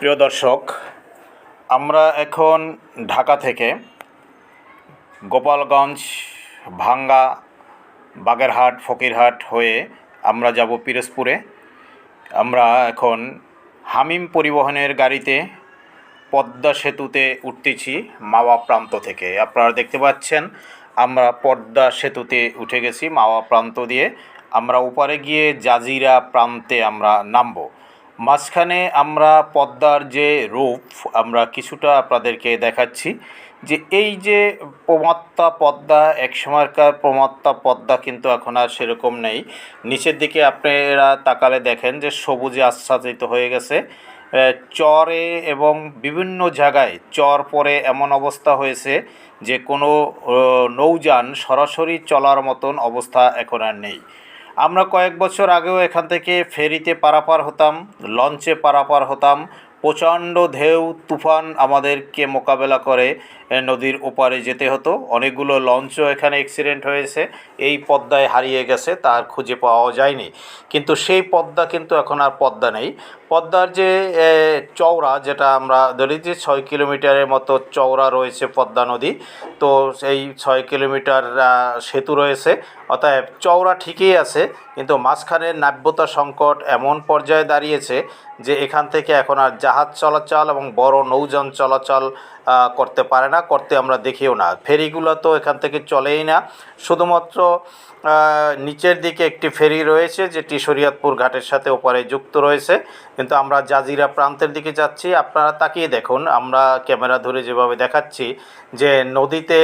প্রিয় দর্শক, আমরা এখন ঢাকা থেকে গোপালগঞ্জ, ভাঙ্গা, বাগেরহাট, ফকিরহাট হয়ে আমরা যাব পিরোজপুরে। আমরা এখন হামিম পরিবহনের গাড়িতে পদ্মা সেতুতে উঠতেছি মাওয়া প্রান্ত থেকে। আপনারা দেখতে পাচ্ছেন আমরা পদ্মা সেতুতে উঠে গেছি মাওয়া প্রান্ত দিয়ে। আমরা ওপারে গিয়ে জাজিরা প্রান্তে আমরা নামব। মাঝখানে আমরা পদ্মার যে রূপ আমরা কিছুটা আপনাদেরকে দেখাচ্ছি, যে এই যে প্রমাত্তা পদ্মা, এক সময়কার প্রমাত্তা পদ্মা কিন্তু এখন আর সেরকম নেই। নিচের দিকে আপনারা তাকালে দেখেন যে সবুজে আচ্ছাদিত হয়ে গেছে। চরে এবং বিভিন্ন জায়গায় চর পরে এমন অবস্থা হয়েছে যে কোনো নৌযান সরাসরি চলার মতন অবস্থা এখন আর নেই। আমরা কয়েক বছর আগেও এখান থেকে ফেরিতে পারাপার হতাম, লঞ্চে পারাপার হতাম। প্রচণ্ড ঢেউ তুফান আমাদেরকে মোকাবেলা করে নদীর ওপারে যেতে হতো। অনেকগুলো লঞ্চও এখানে অ্যাক্সিডেন্ট হয়েছে, এই পদ্মায় হারিয়ে গেছে, তার খুঁজে পাওয়া যায়নি। কিন্তু সেই পদ্মা কিন্তু এখন আর পদ্মা নেই। পদ্মার যে চওড়া, যেটা আমরা ধরি যে 6 কিলোমিটারের মতো চওড়া রয়েছে পদ্মা নদী, তো সেই 6 কিলোমিটার সেতু রয়েছে। অতএব চওড়া ঠিকই আছে, কিন্তু মাঝখানে নাব্যতা সংকট এমন পর্যায়ে দাঁড়িয়েছে যে এখান থেকে এখন আর জাহাজ চলাচল এবং বড় নৌযান চলাচল করতে পারে না, করতে আমরা দেখিও না। ফেরিগুলো তো এখান থেকে চলেই না। শুধুমাত্র নিচের দিকে একটি ফেরি রয়েছে যেটি শরীয়তপুর ঘাটের সাথে ওপারে যুক্ত রয়েছে, কিন্তু আমরা জাজিরা প্রান্তের দিকে যাচ্ছি। আপনারা তাকিয়ে দেখুন, আমরা ক্যামেরা ধরে যেভাবে দেখাচ্ছি যে নদীতে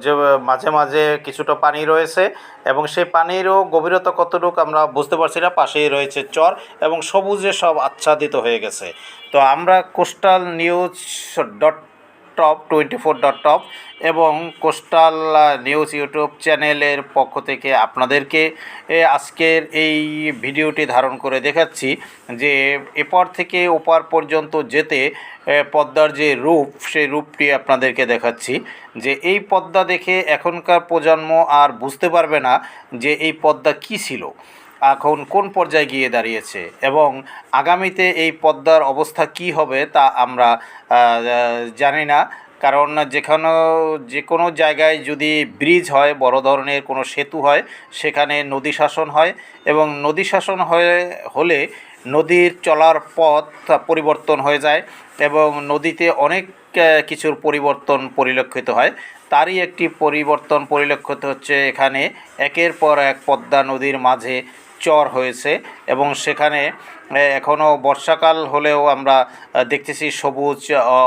যে মাঝে মাঝে কিছুটা পানি রয়েছে এবং সেই পানিরও গভীরতা কতটুকু আমরা বুঝতে পারছি না। পাশেই রয়েছে চর এবং সবুজে সব আচ্ছাদিত হয়ে গেছে। তো আমরা কোস্টাল নিউজ .top 24.top এবং কোস্টাল নিউজ ইউটিউব চ্যানেলের পক্ষ থেকে আপনাদেরকে আজকের এই ভিডিওটি ধারণ করে দেখাচ্ছি যে এপার থেকে ওপার পর্যন্ত যেতে পদ্মার যে রূপ, সেই রূপটি আপনাদেরকে দেখাচ্ছি। যে এই পদ্মা দেখে এখনকার প্রজন্ম আর বুঝতে পারবে না যে এই পদ্মা কী ছিল, এখন কোন পর্যায়ে গিয়ে দাঁড়িয়েছে এবং আগামীতে এই পদ্মার অবস্থা কি হবে তা আমরা জানি না। কারণ যে কোনো জায়গায় যদি ব্রিজ হয়, বড় ধরনের কোনো সেতু হয়, সেখানে নদী শাসন হয় এবং নদী শাসন হলে নদীর চলার পথ পরিবর্তন হয়ে যায় এবং নদীতে অনেক কিছুর পরিবর্তন পরিলক্ষিত হয়। তারই একটি পরিবর্তন পরিলক্ষিত হচ্ছে এখানে একের পর এক পদ্মা নদীর মাঝে চর হয়েছে এবং সেখানে এখনও বর্ষাকাল হলেও আমরা দেখতেছি সবুজ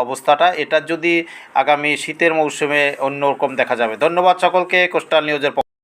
অবস্থাটা। এটা যদি আগামী শীতের মৌসুমে অন্যরকম দেখা যাবে। ধন্যবাদ সকলকে। কোস্টাল নিউজের